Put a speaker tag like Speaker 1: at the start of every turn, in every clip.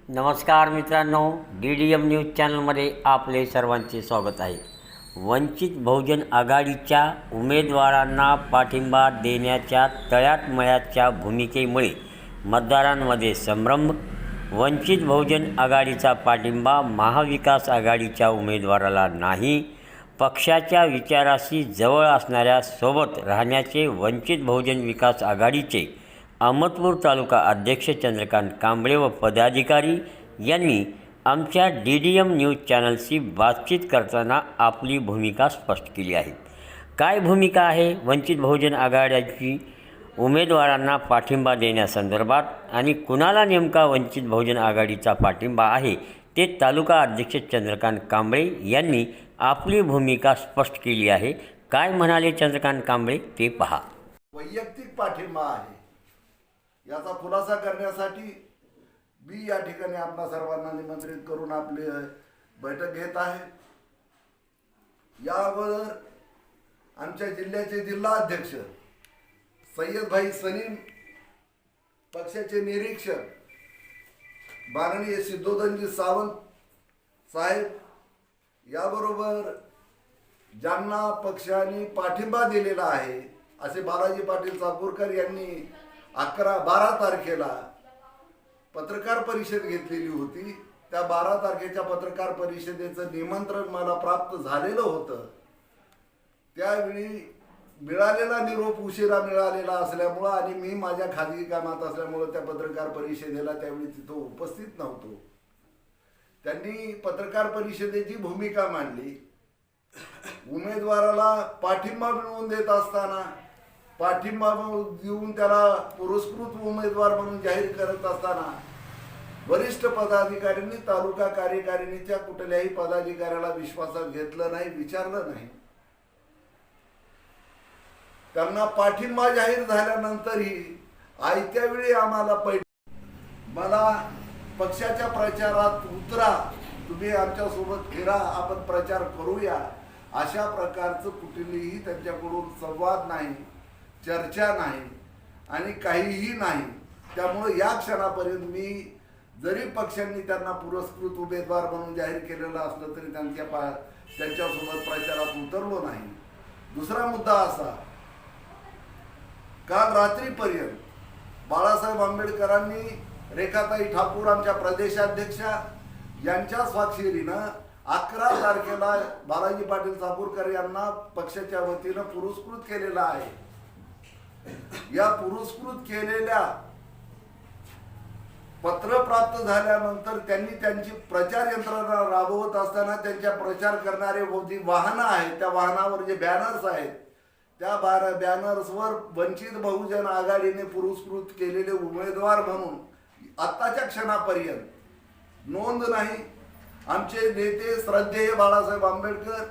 Speaker 1: नमस्कार मित्रांनो, DDM news चॅनलमध्ये आपले सर्वांचे स्वागत आहे. वंचित बहुजन आघाडीच्या उमेदवारांना पाठिंबा देण्याच्या तळ्यात मळ्याच्या भूमिकेमुळे मतदारांमध्ये संभ्रम. वंचित बहुजन आघाडीचा पाठिंबा महाविकास आघाडीच्या उमेदवाराला नाही. पक्षाच्या विचाराशी जवळ असणाऱ्या सोबत राहण्याचे वंचित बहुजन विकास आघाडीचे अहमदपूर तालुका अध्यक्ष चंद्रकांत कांबळे व पदाधिकारी यांनी आमच्या DDM न्यूज चॅनलशी बातचीत करताना आपली भूमिका स्पष्ट केली आहे. काय भूमिका आहे वंचित बहुजन आघाडीची उमेदवारांना पाठिंबा देण्यासंदर्भात आणि कुणाला नेमका वंचित बहुजन आघाडीचा पाठिंबा आहे ते तालुका अध्यक्ष चंद्रकांत कांबळे यांनी आपली भूमिका स्पष्ट केली आहे. काय म्हणाले चंद्रकांत कांबळे ते पहा.
Speaker 2: वैयक्तिक पाठिंबा आहे याचा खुलासा करण्यासाठी मी या ठिकाणी आपणा सर्वांना निमंत्रित करून आपली बैठक घेत आहे. यावर आमच्या जिल्ह्याचे जिल्हा अध्यक्ष सय्यदभाई सलीम, पक्षाचे निरीक्षक माननीय सिद्धोधनजी सावंत साहेब, याबरोबर ज्यांना पक्षाने पाठिंबा दिलेला आहे असे बालाजी पाटील चाकूरकर यांनी 12 तारखेला पत्रकार परिषद घेतलेली होती. त्या 12 तारखेच्या पत्रकार परिषदेचं निमंत्रण मला प्राप्त झालेलं होतं. त्यावेळी मिळालेला निरोप उशिरा मिळालेला असल्यामुळं आणि मी माझ्या खाजगी कामात असल्यामुळं त्या पत्रकार परिषदेला त्यावेळी तिथं उपस्थित नव्हतो. त्यांनी पत्रकार परिषदेची भूमिका मांडली. उमेदवाराला पाठिंबा मिळवून देत असताना, पाठिंबा देऊन त्याला पुरस्कृत उमेदवार म्हणून जाहीर करत असताना वरिष्ठ पदाधिकाऱ्यांनी तालुका कार्यकारिणीच्या कुठल्याही पदाधिकाऱ्याला विश्वासात घेतलं नाही, विचारलं नाही. त्यांना पाठिंबा जाहीर झाल्यानंतरही आयत्या वेळी आम्हाला मला पक्षाच्या प्रचारात उतरा, तुम्ही आमच्यासोबत फिरा, आपण प्रचार करूया, अशा प्रकारचं कुठलीही त्यांच्याकडून संवाद नाही, चर्चा नाही आणि काहीही नाही. त्यामुळे या क्षणापर्यंत मी जरी पक्षांनी त्यांना पुरस्कृत उमेदवार म्हणून जाहीर केलेलं असलं तरी त्यांच्यासोबत प्रचारात उतरलो नाही. दुसरा मुद्दा असा, काल रात्रीपर्यंत बाळासाहेब आंबेडकरांनी रेखाताई ठाकूर आमच्या प्रदेशाध्यक्षा यांच्या स्वाक्षरीनं 11 तारखेला बालाजी पाटील चाकूरकर यांना पक्षाच्या वतीनं पुरस्कृत केलेला आहे. या पुरस्कृत केलेल्या पत्र प्राप्त झाल्यानंतर त्यांनी त्यांची प्रचार यंत्रणा राबवत असताना त्यांच्या प्रचार करणारे जी वाहनं आहेत त्या वाहनावर जे बॅनर्स आहेत त्या बॅनर्सवर वंचित बहुजन आघाडीने पुरस्कृत केलेले उमेदवार म्हणून आत्ताच्या क्षणापर्यंत नोंद नाही. आमचे नेते श्रद्धेय बाळासाहेब आंबेडकर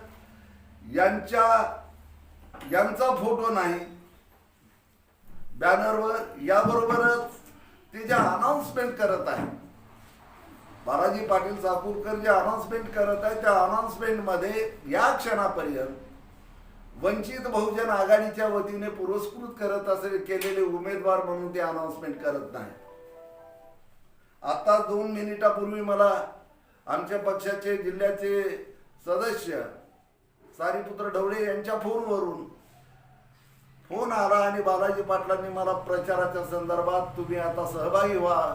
Speaker 2: यांचा फोटो नाही बॅनरवर. याबरोबरच ते जे अनाउन्समेंट करत आहे, बालाजी पाटील चाकूरकर जे अनाउन्समेंट करत आहे त्या अनाउन्समेंटमध्ये या क्षणापर्यंत वंचित बहुजन आघाडीच्या वतीने पुरस्कृत करत केलेले उमेदवार म्हणून ते अनाउन्समेंट करत नाही. आता 2 मिनिटापूर्वी मला आमच्या पक्षाचे जिल्ह्याचे सदस्य सारीपुत्र ढवळे यांच्या फोनवरून फोन आला आणि बालाजी पाटलांनी मला प्रचाराच्या संदर्भात तुम्ही आता सहभागी व्हा,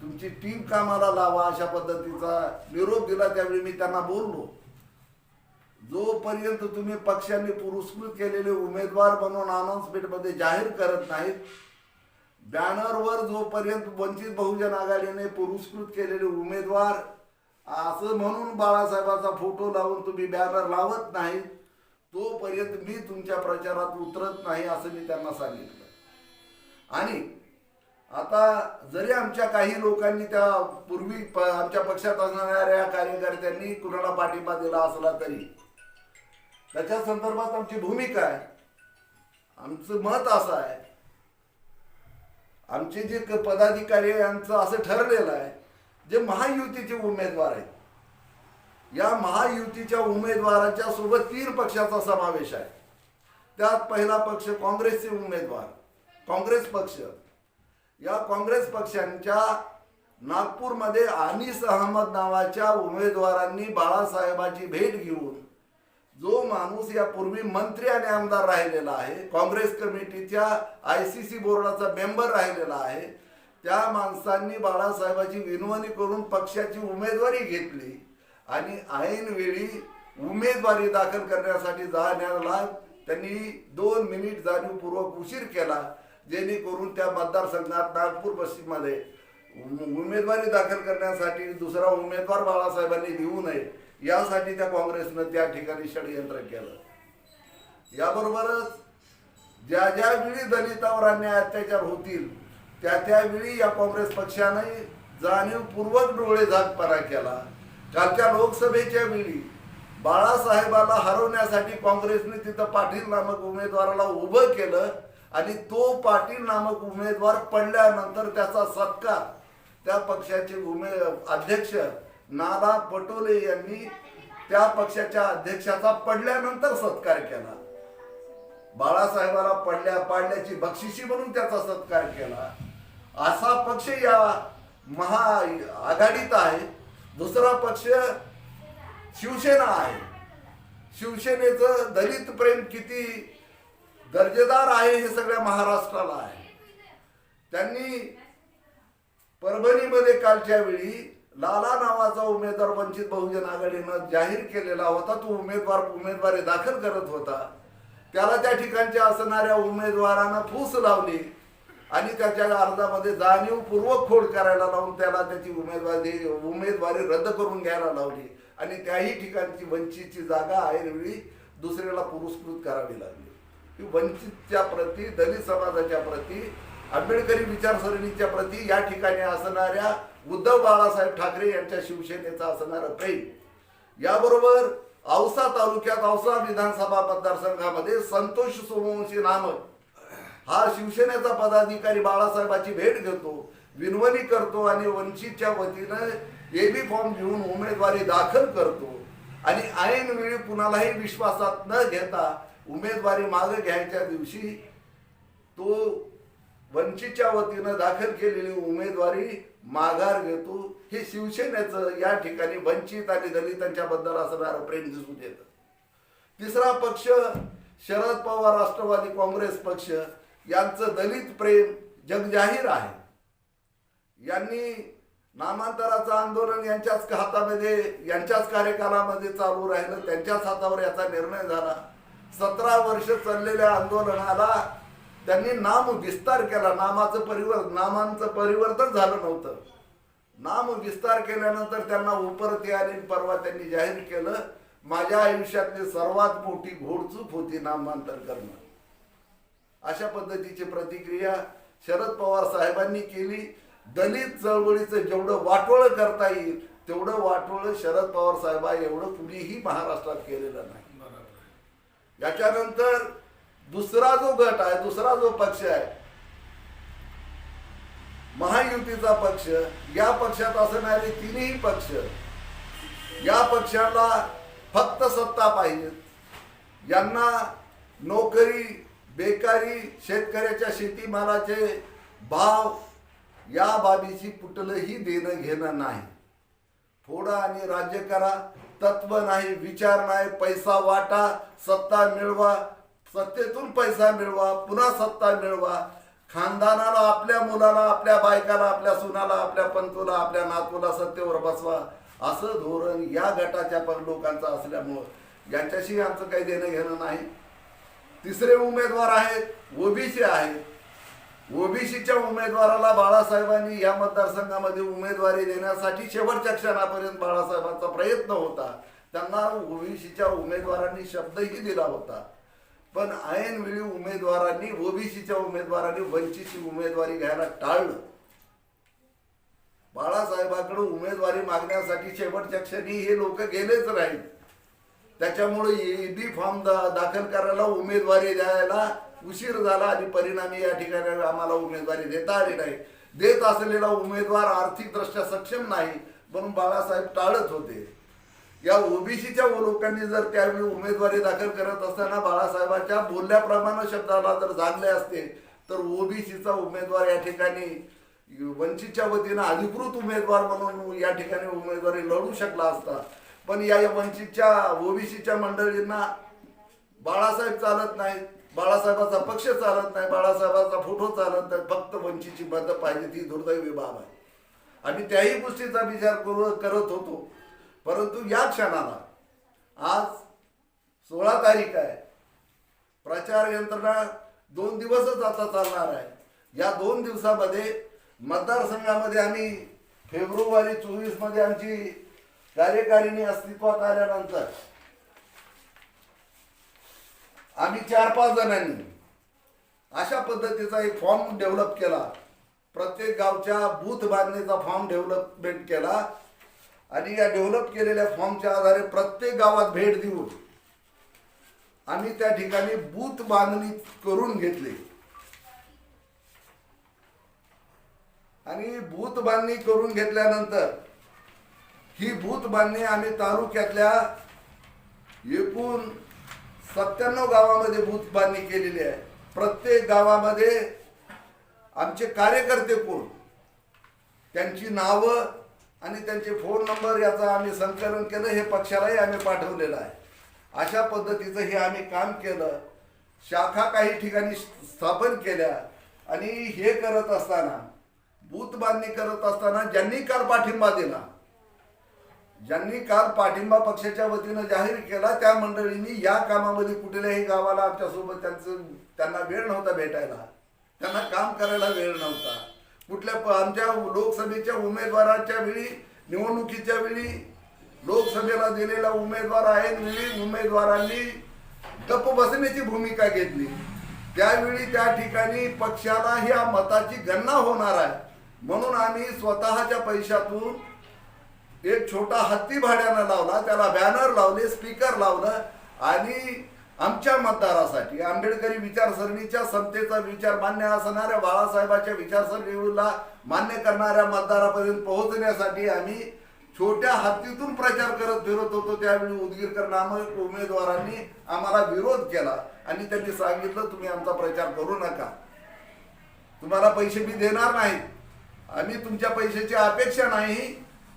Speaker 2: तुमची टीम कामाला लावा, अशा पद्धतीचा निरोप दिला. त्यावेळी मी त्यांना बोललो, जोपर्यंत तुम्ही पक्षाने पुरस्कृत केलेले उमेदवार म्हणून अनाउन्समेंटमध्ये जाहीर करत नाहीत, बॅनरवर जोपर्यंत वंचित बहुजन आघाडीने पुरस्कृत केलेले उमेदवार असं म्हणून बाळासाहेबाचा फोटो लावून तुम्ही बॅनर लावत नाही, तोपर्यंत मी तुमच्या प्रचारात उतरत नाही, असं मी त्यांना सांगितलं. आणि आता जरी आमच्या काही लोकांनी त्या पूर्वी आमच्या पक्षात असणाऱ्या कार्यकर्त्यांनी कुणाला पाठिंबा दिला असला तरी त्याच्या संदर्भात आमची भूमिका आहे, आमचं मत असं आहे, आमचे जे पदाधिकारी यांचं असं ठरलेलं आहे, जे महायुतीचे उमेदवार आहेत, या महायुतीच्या उमेदवाराच्या सोबत 3 पक्षाचा समावेश आहे. त्यात पहिला पक्ष काँग्रेसचे उमेदवार, काँग्रेस पक्ष. या काँग्रेस पक्षांच्या नागपूरमध्ये अनीस अहमद नावाच्या उमेदवारांनी बाळासाहेबांची भेट घेऊन, जो माणूस यापूर्वी मंत्री आणि आमदार राहिलेला आहे, काँग्रेस कमिटीच्या ICC बोर्डाचा मेंबर राहिलेला आहे, त्या माणसांनी बाळासाहेबांची विनवणी करून पक्षाची उमेदवारी घेतली आणि ऐनवेळी उमेदवारी दाखल करण्यासाठी जाण्याला त्यांनी 2 मिनिट जाणीवपूर्वक उशीर केला, जेणेकरून त्या मतदारसंघात नागपूर पश्चिममध्ये उमेदवारी दाखल करण्यासाठी दुसरा उमेदवार बाळासाहेबांनी देऊ नये यासाठी त्या काँग्रेसनं त्या ठिकाणी षडयंत्र केलं. याबरोबरच ज्या ज्या वेळी दलितावर अन्याय अत्याचार होतील त्यावेळी या काँग्रेस पक्षाने जाणीवपूर्वक डोळे झाकपणा केला. कालच्या लोकसभेच्या वेळी बाळासाहेबाला हरवण्यासाठी काँग्रेसने तिथं पाटील नामक उमेदवाराला उभं केलं आणि तो पाटील नामक उमेदवार पडल्यानंतर त्याचा सत्कार त्या पक्षाचे अध्यक्ष नाना पटोले यांनी त्या पक्षाच्या अध्यक्षाचा पडल्यानंतर सत्कार केला. बाळासाहेबाला पाडल्याची बक्षिसी म्हणून त्याचा सत्कार केला. असा पक्ष या महाआघाडीत आहे. दुसरा पक्ष शिवसेना आहे. शिवसेनेचं दलित प्रेम किती दर्जेदार आहे हे सगळ्या महाराष्ट्राला आहे. त्यांनी परभणीमध्ये कालच्या वेळी लाला नावाचा उमेदवार वंचित बहुजन आघाडीनं जाहीर केलेला होता. तो उमेदवारी दाखल करत होता. त्याला त्या ठिकाणच्या असणाऱ्या उमेदवारांना फूस लावली आणि त्याच्या अर्जामध्ये जाणीवपूर्वक खोड करायला लावून त्याला त्याची उमेदवारी रद्द करून घ्यायला लावली आणि त्याही ठिकाणची वंचितची जागा ऐनवेळी दुसऱ्याला पुरस्कृत करावी लागली. वंचितच्या प्रती, दलित समाजाच्या प्रती, आंबेडकरी विचारसरणीच्या प्रती या ठिकाणी असणाऱ्या उद्धव बाळासाहेब ठाकरे यांच्या शिवसेनेचं असणारं प्रेम. याबरोबर औसा तालुक्यात औसा विधानसभा मतदारसंघामध्ये संतोष सोमवंशी नामक हा शिवसेनेचा पदाधिकारी बाळासाहेबांची भेट घेतो, विनवणी करतो आणि वंचितच्या वतीनं AB फॉर्म घेऊन उमेदवारी दाखल करतो आणि ऐनवेळी कुणालाही विश्वासात न घेता उमेदवारी मागे घ्यायच्या दिवशी तो वंचितच्या वतीनं दाखल केलेली उमेदवारी माघार घेतो. हे शिवसेनेचं या ठिकाणी वंचित आणि दलितांच्या बद्दल असणारं प्रेम दिसून येतं. तिसरा पक्ष शरद पवार राष्ट्रवादी काँग्रेस पक्ष यांचं दलित प्रेम जगजाहीर आहे. यांनी नामांतराचं आंदोलन यांच्याच हातामध्ये, यांच्याच कार्यकालामध्ये चालू राहिलं, त्यांच्याच हातावर याचा निर्णय झाला. 17 वर्ष चाललेल्या आंदोलनाला त्यांनी नाम विस्तार केला. नामांचं परिवर्तन झालं नव्हतं. नाम विस्तार केल्यानंतर त्यांना उपरती आले. परवा त्यांनी जाहीर केलं, माझ्या आयुष्यातली सर्वात मोठी घोडचूक होती नामांतर करणं. अशा पद्धतीची प्रतिक्रिया शरद पवार साहेबांनी केली. दलित चळवळीचं जेवढं वाटोळं करता येईल तेवढं वाटोळं शरद पवार साहेबा एवढं कुणीही महाराष्ट्रात केलेलं नाही. याच्यानंतर दुसरा जो गट आहे, दुसरा जो पक्ष आहे, महायुतीचा पक्ष, या पक्षात असणारे तिन्ही पक्ष, या पक्षाला फक्त सत्ता पाहिजे. यांना नोकरी, बेकारी, शेतकऱ्याच्या शेतीमालाचे भाव या बाबीची कुठलंही देणं घेणं नाही. फोडा आणि राज्य करा, तत्व नाही, विचार नाही, पैसा वाटा, सत्ता मिळवा, सत्तेतून पैसा मिळवा, पुन्हा सत्ता मिळवा, खानदानाला, आपल्या मुलाला, आपल्या बायकाला, आपल्या सुनाला, आपल्या पंतूला, आपल्या नातूला सत्तेवर बसवा, असं धोरण या गटाच्या लोकांचं असल्यामुळं यांच्याशी आमचं काही देणं घेणं नाही. तिसरे उमेदवार आहेत ओबीसी आहेत. ओबीसीच्या उमेदवाराला बाळासाहेबांनी या मतदारसंघामध्ये उमेदवारी देण्यासाठी शेवटच्या क्षणापर्यंत बाळासाहेबांचा प्रयत्न होता. त्यांना ओबीसीच्या उमेदवारांनी शब्दही दिला होता, पण ऐनवेळी उमेदवारांनी, ओबीसीच्या उमेदवारांनी वंचितची उमेदवारी घ्यायला टाळलं. बाळासाहेबांकडे उमेदवारी मागण्यासाठी शेवटच्या क्षणी हे लोक गेलेच नाहीत. त्याच्यामुळे AB फॉर्म दाखल करायला, उमेदवारी द्यायला उशीर झाला आणि परिणामी या ठिकाणी आम्हाला उमेदवारी देता आली नाही. देत असलेला उमेदवार आर्थिकदृष्ट्या सक्षम नाही म्हणून बाळासाहेब टाळत होते. या ओबीसीच्या लोकांनी जर त्यावेळी उमेदवारी दाखल करत असताना बाळासाहेबांच्या बोलल्याप्रमाणे शब्दाला जर जागले असते तर ओबीसीचा उमेदवार या ठिकाणी वंचितच्या वतीनं अधिकृत उमेदवार म्हणून या ठिकाणी उमेदवारी लढू शकला असता, पण या वंचितच्या ओबीसीच्या मंडळींना बाळासाहेब चालत नाहीत, बाळासाहेबाचा पक्ष चालत नाही, बाळासाहेबाचा फोटो चालत नाही, फक्त वंचितची मतं पाहिजे. ती दुर्दैवी बाब आहे. आम्ही त्याही गोष्टीचा विचार करत होतो, परंतु या क्षणाला आज 16 तारीख आहे. प्रचार यंत्रणा 2 दिवसच आता चालणार आहे. या 2 दिवसामध्ये मतदारसंघामध्ये आम्ही फेब्रुवारी 24 मध्ये आमची कार्यकारिणी अस्तित्वात आल्यानंतर आम्ही 4-5 जणांनी अशा पद्धतीचा एक फॉर्म डेव्हलप केला. प्रत्येक गावच्या बूथ बांधणीचा फॉर्म डेव्हलपमेंट केला आणि या डेव्हलप केलेल्या फॉर्मच्या आधारे प्रत्येक गावात भेट देऊन आम्ही त्या ठिकाणी बूथ बांधणी करून घेतली. आणि बूथ बांधणी करून घेतल्यानंतर ही बूथ बांधणी आम्ही तालुक्यातल्या एकूण 97 गावामध्ये बूथ बांधणी केलेली आहे. प्रत्येक गावामध्ये आमचे कार्यकर्ते कोण, त्यांची नावं आणि त्यांचे फोन नंबर याचं आम्ही संकलन केलं. हे पक्षालाही आम्ही पाठवलेलं आहे. अशा पद्धतीचं हे आम्ही काम केलं. शाखा काही ठिकाणी स्थापन केल्या आणि हे करत असताना, बूथ बांधणी करत असताना ज्यांनी काल पाठिंबा दिला, ज्यांनी काल पाठिंबा पक्षाच्या वतीनं जाहीर केला, त्या मंडळींनी या कामामध्ये कुठल्याही गावाला आमच्यासोबत त्यांना वेळ नव्हता भेटायला, त्यांना काम करायला वेळ नव्हता. आमच्या लोकसभेच्या उमेदवाराच्या वेळी, निवडणुकीच्या वेळी लोकसभेला दिलेला उमेदवार आहे, उमेदवारांनी गप्प बसण्याची भूमिका घेतली. त्यावेळी त्या ठिकाणी पक्षाला ह्या मताची गणना होणार आहे म्हणून आम्ही स्वतःच्या पैशातून एक छोटा हत्ती भाड्यानं लावला, त्याला बॅनर लावले, स्पीकर लावलं आणि आमच्या मतदारासाठी, आंबेडकरी विचारसरणीच्या समतेचा विचार मान्य असणाऱ्या बाळासाहेबाच्या विचारसरणीला मान्य करणाऱ्या मतदारापर्यंत पोहोचण्यासाठी आम्ही छोट्या हत्तीतून प्रचार करत फिरत होतो. त्यावेळी उदगीरकर नामक उमेदवारांनी आम्हाला विरोध केला आणि त्यांनी सांगितलं, तुम्ही आमचा प्रचार करू नका, तुम्हाला पैसे मी देणार नाही, आम्ही तुमच्या पैशाची अपेक्षा नाही,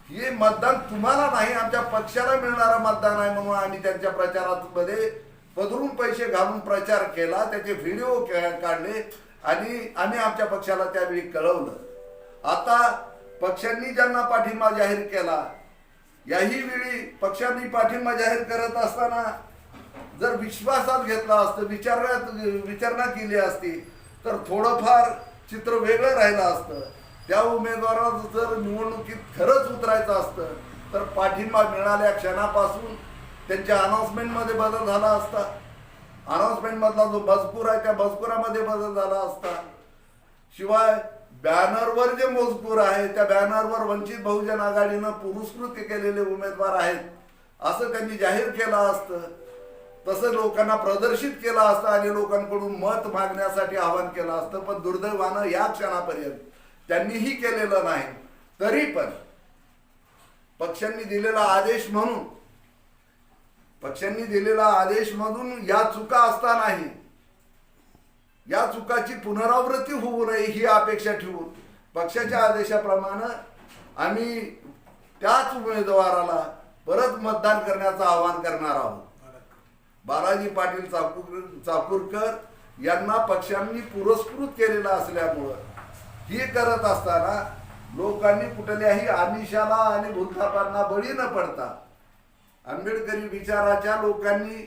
Speaker 2: हे मतदान तुम्हाला नाही आमच्या पक्षाला मिळणारं मतदान आहे म्हणून आम्ही त्यांच्या प्रचारामध्ये पदरून पैसे घालून प्रचार केला. त्याचे व्हिडिओ काढले आणि आम्ही आमच्या पक्षाला त्यावेळी कळवलं. आता पक्षांनी ज्यांना पाठिंबा जाहीर केला, याही वेळी पक्षांनी पाठिंबा जाहीर करत असताना जर विश्वासात घेतला असतं, विचारणा केली असती तर थोडंफार चित्र वेगळं राहिलं असतं. त्या उमेदवाराला जर निवडणुकीत खरंच उतरायचं असतं तर पाठिंबा मिळाल्या क्षणापासून त्यांच्या अनाउन्समेंटमध्ये बदल झाला असता, अनाउन्समेंटमधला जो मजकूर आहे त्या मजकुरामध्ये बदल झाला असता. शिवाय बॅनरवर जे मजकूर आहे त्या बॅनरवर वंचित बहुजन आघाडीनं पुरस्कृत केलेले उमेदवार आहेत असं त्यांनी जाहीर केलं असतं, तसं लोकांना प्रदर्शित केलं असतं आणि लोकांकडून मत मागण्यासाठी आवाहन केलं असतं. पण दुर्दैवानं या क्षणापर्यंत त्यांनीही केलेलं नाही. तरी पण पक्षांनी दिलेला आदेश म्हणून या चुका असतानाही या चुकाची पुनरावृत्ती होऊ नये ही अपेक्षा ठेवून पक्षाच्या आदेशाप्रमाणे आम्ही त्याच उमेदवाराला परत मतदान करण्याचं आवाहन करणार आहोत. बालाजी पाटील चाकूरकर यांना पक्षांनी पुरस्कृत केलेलं असल्यामुळं हे करत असताना लोकांनी कुठल्याही आमिषाला आणि भूलथापांना बळी न पडता आंबेडकरी विचाराच्या लोकांनी,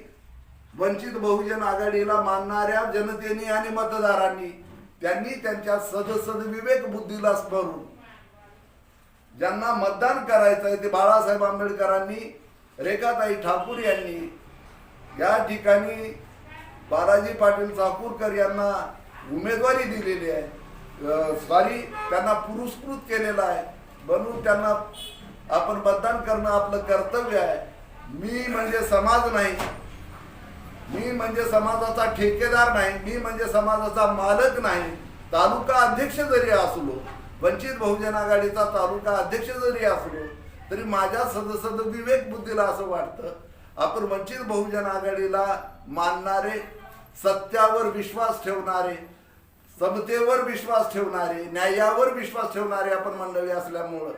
Speaker 2: वंचित बहुजन आघाडीला मानणाऱ्या जनतेने आणि मतदारांनी त्यांनी त्यांच्या सदविवेक बुद्धीला स्मरून ज्यांना मतदान करायचं आहे ते बाळासाहेब आंबेडकरांनी, रेखाताई ठाकूर यांनी या ठिकाणी बालाजी पाटील चाकूरकर यांना उमेदवारी दिलेली आहे, त्यांना पुरस्कृत केलेलं आहे म्हणून त्यांना आपण मतदान करणं आपलं कर्तव्य आहे. मी म्हणजे समाज नाही, मी म्हणजे समाजाचा ठेकेदार नाही, मी म्हणजे समाजाचा मालक नाही. तालुका अध्यक्ष जरी असलो, वंचित बहुजन आघाडीचा तालुका अध्यक्ष जरी असलो तरी माझ्या विवेक बुद्धीला असं वाटतं आपण वंचित बहुजन आघाडीला मानणारे, सत्यावर विश्वास ठेवणारे, समतेवर विश्वास ठेवणारे, न्यायावर विश्वास ठेवणारे आपण मंडळी असल्यामुळं